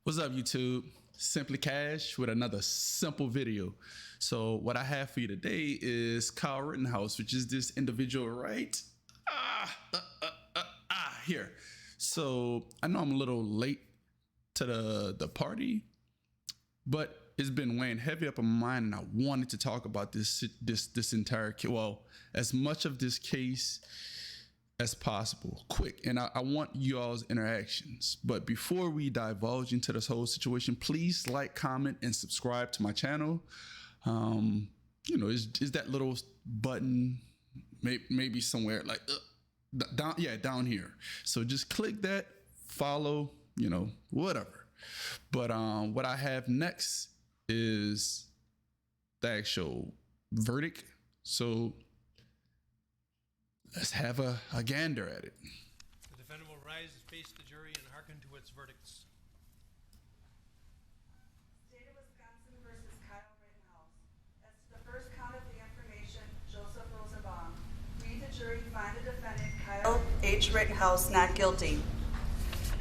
What's up, YouTube? Simply Cash with another simple video. So what I have for you today is Kyle Rittenhouse, which is this individual right here. So I know I'm a little late to the party, but it's been weighing heavy up on my mind, and I wanted to talk about this entire well, as much of this case as possible, quick. And I want you all's interactions. But before we divulge into this whole situation, please like, comment, and subscribe to my channel. Is that little button maybe somewhere like down here. So just click that, follow, whatever. But what I have next is the actual verdict. So let's have a gander at it. The defendant will rise and face the jury and hearken to its verdicts. State of Wisconsin versus Kyle Rittenhouse. As to the first count of the information, Joseph Rosenbaum. We, the jury, find the defendant Kyle H. Rittenhouse not guilty.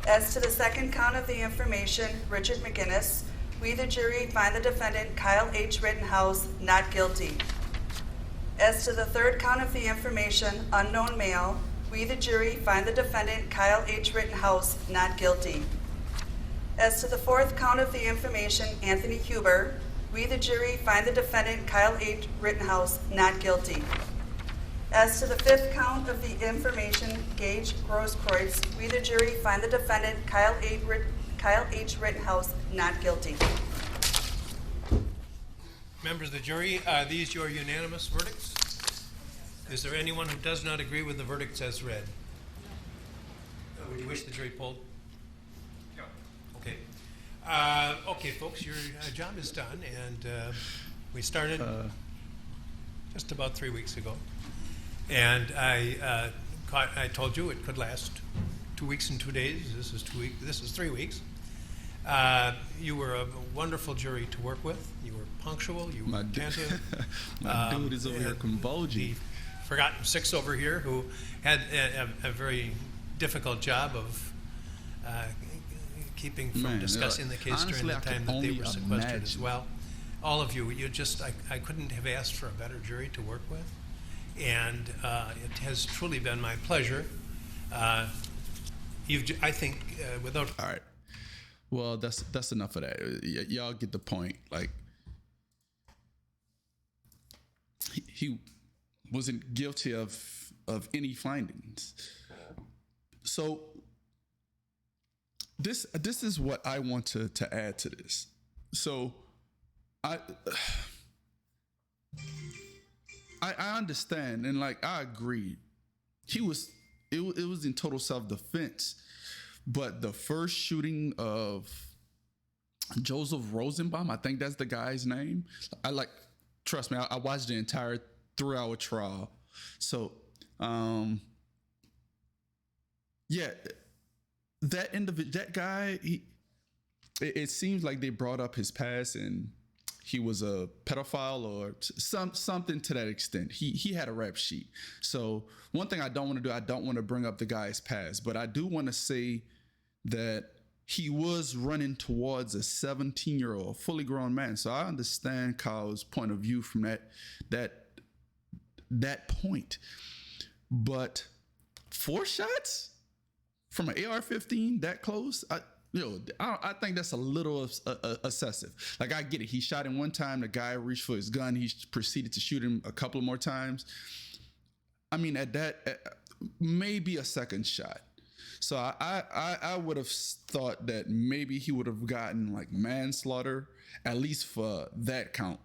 As to the second count of the information, Richard McGinnis. We, the jury, find the defendant Kyle H. Rittenhouse not guilty. As to the third count of the information, unknown male, we, the jury, find the defendant Kyle H. Rittenhouse not guilty. As to the fourth count of the information, Anthony Huber, we, the jury, find the defendant Kyle H. Rittenhouse not guilty. As to the fifth count of the information, Gage Grosskreutz, we, the jury, find the defendant Kyle H. Rittenhouse not guilty. Members of the jury, are these your unanimous verdicts? Is there anyone who does not agree with the verdicts as read? Would you wish the jury polled? No. Okay. Okay, folks, your job is done, and we started just about 3 weeks ago. And I told you it could last 2 weeks and 2 days. This is 2 weeks. This is 3 weeks. You were a wonderful jury to work with. You were punctual. You were attentive. My dude is over here convulging. The forgotten six over here who had a very difficult job of keeping from discussing the case honestly, during the time that they were sequestered as imagine. well. All of you, I couldn't have asked for a better jury to work with. And it has truly been my pleasure. I think without... All right. Well, that's enough of that. Y'all get the point. Like, he wasn't guilty of any findings. So this is what I want to add to this. So I understand, and like I agree. It was in total self-defense. But the first shooting of Joseph Rosenbaum, I think that's the guy's name. Trust me, I watched the entire 3-hour trial. So, that guy, it seems like they brought up his past and he was a pedophile or something to that extent. He had a rap sheet. So one thing I don't want to do, I don't want to bring up the guy's past, but I do want to say that he was running towards a 17-year-old, fully grown man. So I understand Kyle's point of view from that point. But 4 shots from an AR-15 that close, I think that's a little excessive. Like, I get it. He shot him one time. The guy reached for his gun. He proceeded to shoot him a couple more times. I mean, maybe a second shot. So I would have thought that maybe he would have gotten like manslaughter, at least for that count.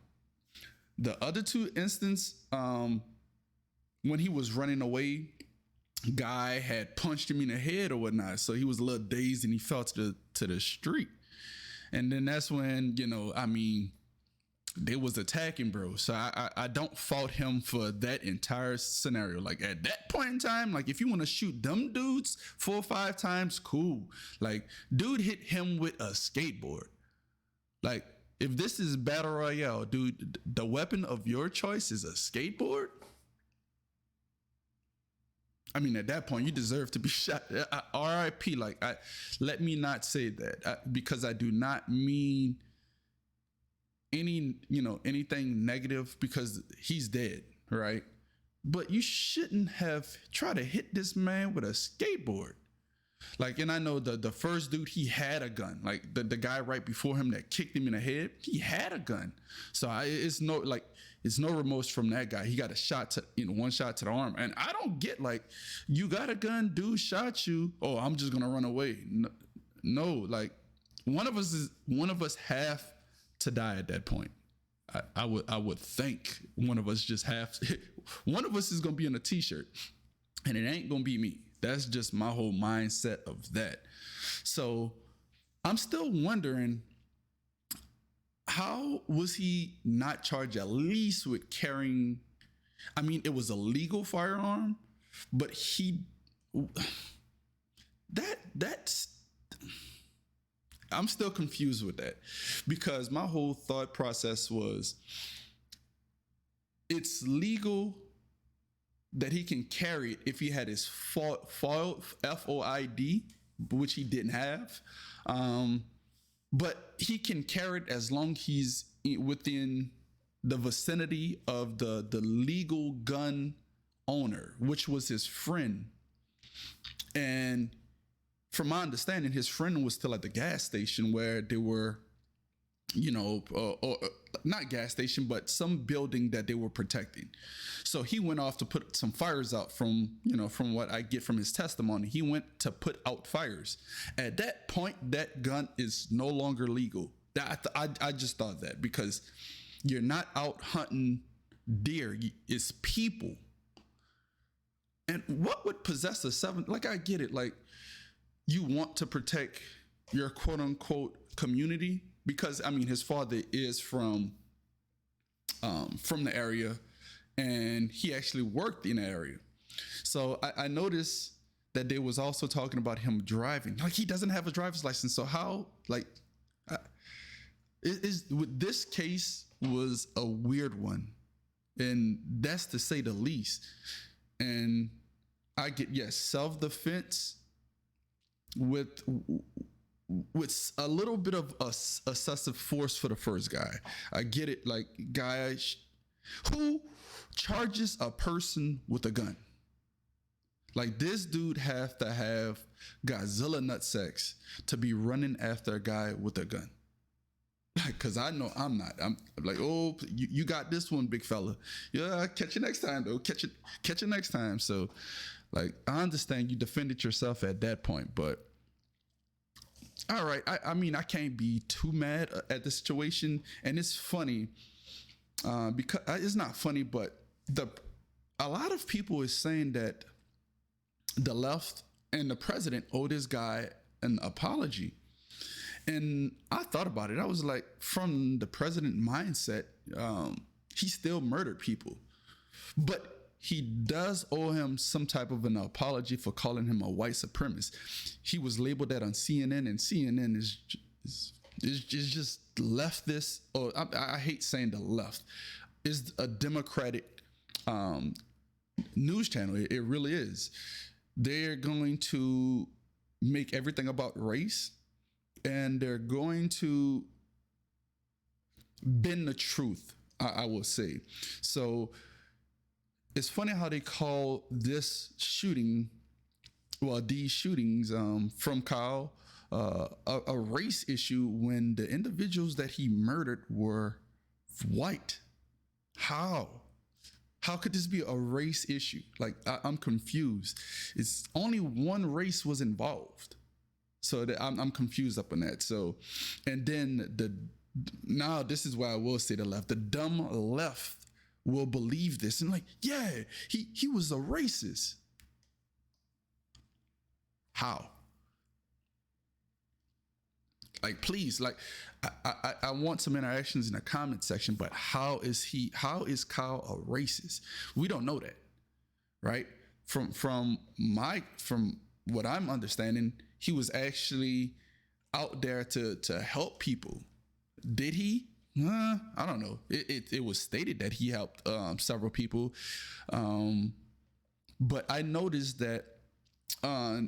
The other 2 instances, when he was running away, guy had punched him in the head or whatnot, so he was a little dazed and he fell to the street. And then that's when they was attacking, bro. So I don't fault him for that entire scenario. Like, at that point in time, like, if you want to shoot them dudes 4 or 5 times, cool. Like, dude hit him with a skateboard. Like, if this is battle royale, dude, the weapon of your choice is a skateboard. I mean, at that point, you deserve to be shot. R.I.P. Like, let me not say that because I do not mean anything negative, because he's dead, right? But you shouldn't have tried to hit this man with a skateboard. Like, and I know the first dude, he had a gun. Like the guy right before him that kicked him in the head, he had a gun. So it's no remorse from that guy. He got a shot to one shot to the arm, and I don't get, like, you got a gun, dude shot you. Oh, I'm just gonna run away. No, like one of us have to die at that point. I would think one of us just have one of us is gonna be in a t-shirt, and it ain't gonna be me. That's just my whole mindset of that. So I'm still wondering, how was he not charged at least with carrying? I mean, it was a legal firearm, but that's I'm still confused with that, because my whole thought process was, it's legal that he can carry it if he had his FOID, which he didn't have. But he can carry it as long as he's within the vicinity of the legal gun owner, which was his friend. And from my understanding, his friend was still at the gas station where they were, or not gas station, but some building that they were protecting. So he went off to put some fires out. From what I get from his testimony, he went to put out fires. At that point, that gun is no longer legal. I just thought that, because you're not out hunting deer, it's people. And what would possess a seven? Like, I get it. Like, you want to protect your quote unquote community, because I mean, his father is from the area, and he actually worked in the area. So I noticed that they was also talking about him driving. Like, he doesn't have a driver's license. So how, like, this case was a weird one, and that's to say the least. And I get, yes, self-defense with a little bit of excessive force for the first guy. I get it. Like, guys, who charges a person with a gun? Like, this dude have to have Godzilla nutsex to be running after a guy with a gun. Like, cause I know I'm not. I'm like, oh, you got this one, big fella. Yeah, catch you next time, though. Catch you next time. So, like, I understand you defended yourself at that point, but all right. I mean, I can't be too mad at the situation, and it's funny because it's not funny, but a lot of people is saying that the left and the president owe this guy an apology. And I thought about it. I was like, from the president mindset, he still murdered people, but he does owe him some type of an apology for calling him a white supremacist. He was labeled that on CNN, and CNN is just leftist, or I hate saying the left, is a Democratic news channel. It really is. They're going to make everything about race, and they're going to bend the truth, I will say. So it's funny how they call this shooting, well, these shootings from Kyle, a race issue, when the individuals that he murdered were white. How could this be a race issue? Like, I'm confused. It's only one race was involved. So I'm confused up on that. So, and then now this is why I will say the left, the dumb left will believe this and like, yeah, he was a racist. How? Like, please, like, I want some interactions in the comment section, but how is Kyle a racist? We don't know that, right? From what I'm understanding, he was actually out there to help people. Did he? I don't know. It was stated that he helped several people, But I noticed that uh,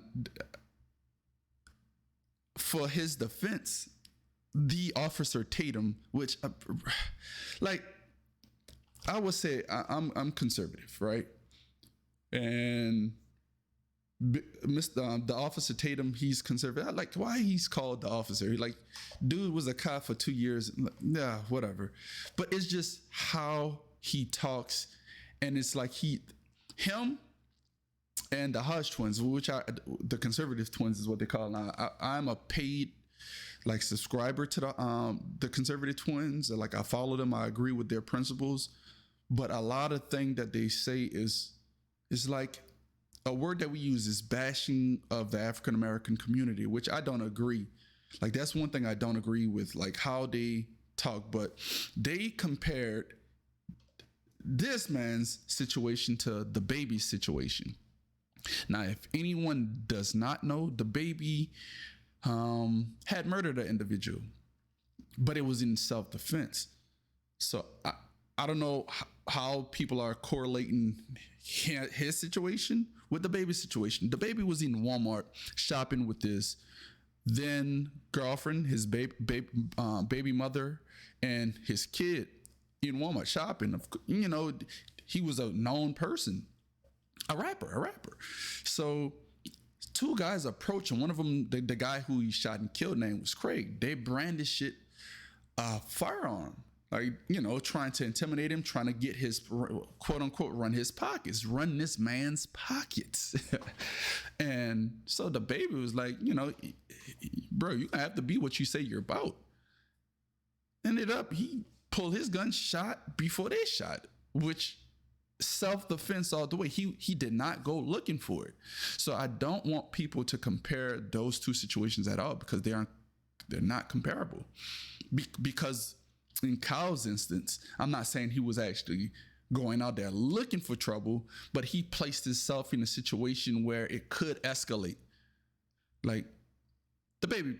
for his defense, the officer Tatum, which like I would say I'm conservative, right? And Mr. The officer Tatum, he's conservative. I like why he's called the officer. He like, dude was a cop for 2 years. Yeah, whatever. But it's just how he talks, and it's like him and the Hodge twins, which the conservative twins is what they call now. I'm a paid like subscriber to the conservative twins. Like I follow them. I agree with their principles, but a lot of things that they say is like a word that we use is bashing of the African American community, which I don't agree. Like that's one thing I don't agree with, like how they talk. But they compared this man's situation to the baby's situation. Now, if anyone does not know, the baby had murdered an individual, but it was in self-defense. So I don't know how people are correlating his situation with the baby situation. The baby was in Walmart shopping with his then girlfriend, his baby mother, and his kid in Walmart shopping. You know, he was a known person, a rapper. So two guys approach him. One of them, the guy who he shot and killed, name was Craig. They brandished a firearm, like, you know, trying to intimidate him, trying to get his quote unquote run his pockets, run this man's pockets. And so the baby was like, you know, bro, you have to be what you say you're about. Ended up, he pulled his gun, shot before they shot, which self-defense all the way. He did not go looking for it. So I don't want people to compare those two situations at all, because they're not comparable. Because in Kyle's instance, I'm not saying he was actually going out there looking for trouble, but he placed himself in a situation where it could escalate. Like the baby,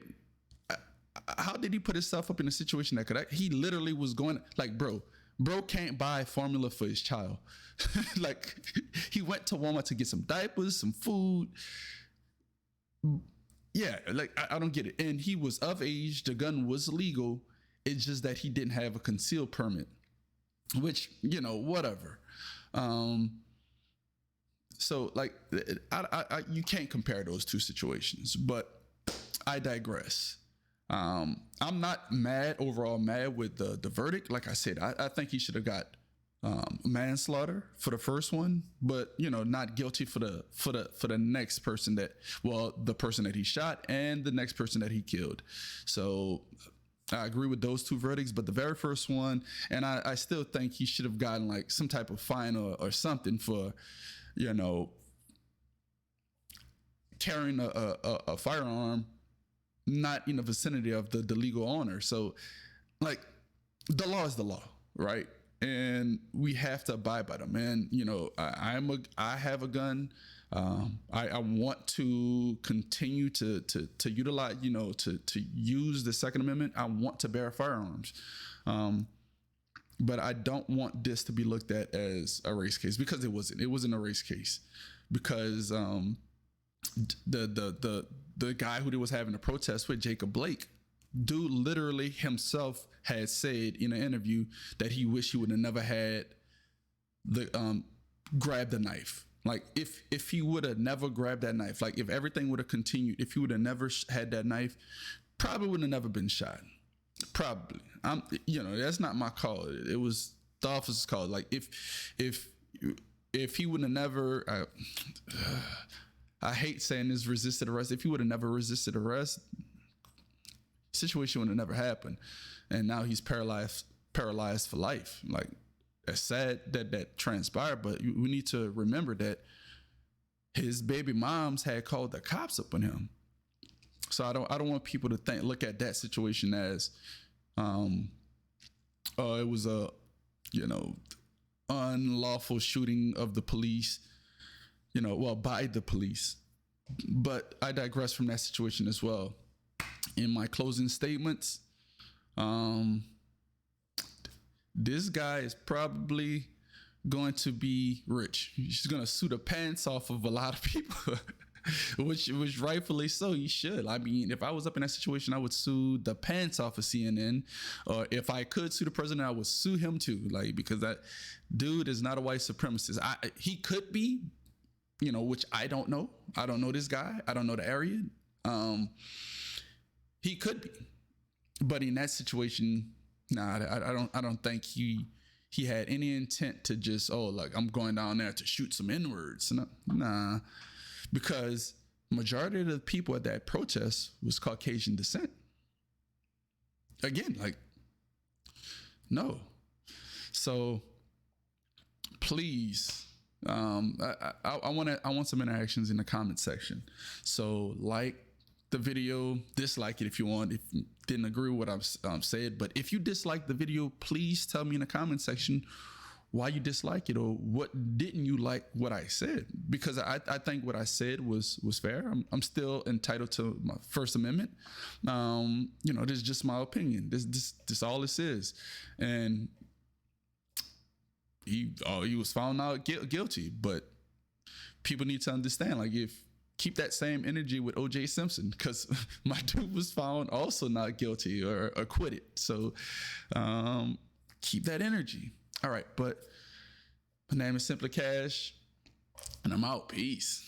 how did he put himself up in a situation that could? He literally was going like, bro can't buy formula for his child. Like he went to Walmart to get some diapers, some food. Yeah, like I don't get it. And he was of age. The gun was legal. It's just that he didn't have a concealed permit, which, you know, whatever. So like, you can't compare those two situations, but I digress. I'm not overall mad with the verdict. Like I said, I think he should have got manslaughter for the first one, but, you know, not guilty for the next person the person that he shot and the next person that he killed. So I agree with those two verdicts, but the very first one, and I still think he should have gotten like some type of fine or something for, you know, carrying a firearm not in the vicinity of the legal owner. So like the law is the law, right? And we have to abide by them. And, you know, I have a gun. I want to continue to utilize, you know, to use the Second Amendment. I want to bear firearms. But I don't want this to be looked at as a race case, because it wasn't a race case, because the guy who was having a protest with, Jacob Blake, dude literally himself had said in an interview that he wished he would have never had grabbed the knife. Like if he would have never grabbed that knife, like if everything would have continued, if he would have never had that knife, probably would have never been shot. Probably. You know, that's not my call. It was the officer's call. Like if he would have never, I hate saying this, resisted arrest. If he would have never resisted arrest, situation would have never happened. And now he's paralyzed for life. Like, it's sad that transpired, but we need to remember that his baby moms had called the cops up on him. So I don't want people to look at that situation as, it was a, you know, unlawful shooting of the police, you know, well, by the police. But I digress from that situation as well. In my closing statements, this guy is probably going to be rich. She's going to sue the pants off of a lot of people, which rightfully so. You should. I mean, if I was up in that situation, I would sue the pants off of CNN. Or if I could sue the president, I would sue him too. Like, because that dude is not a white supremacist. He could be, which I don't know. I don't know this guy. I don't know the area. He could be, but in that situation, nah, I don't think he had any intent to just, I'm going down there to shoot some N-words. Nah, because majority of the people at that protest was Caucasian descent. Again, no. So please, I want some interactions in the comment section. So the video, dislike it if you want. If you didn't agree with what I've said, but if you dislike the video, please tell me in the comment section why you dislike it, or what didn't you like what I said, because I think what I said was fair. I'm still entitled to my First Amendment. This is just my opinion. This all this is. And he was found out guilty, but people need to understand, keep that same energy with O.J. Simpson, because my dude was found also not guilty or acquitted. So keep that energy. All right, but my name is Simply Cash, and I'm out. Peace.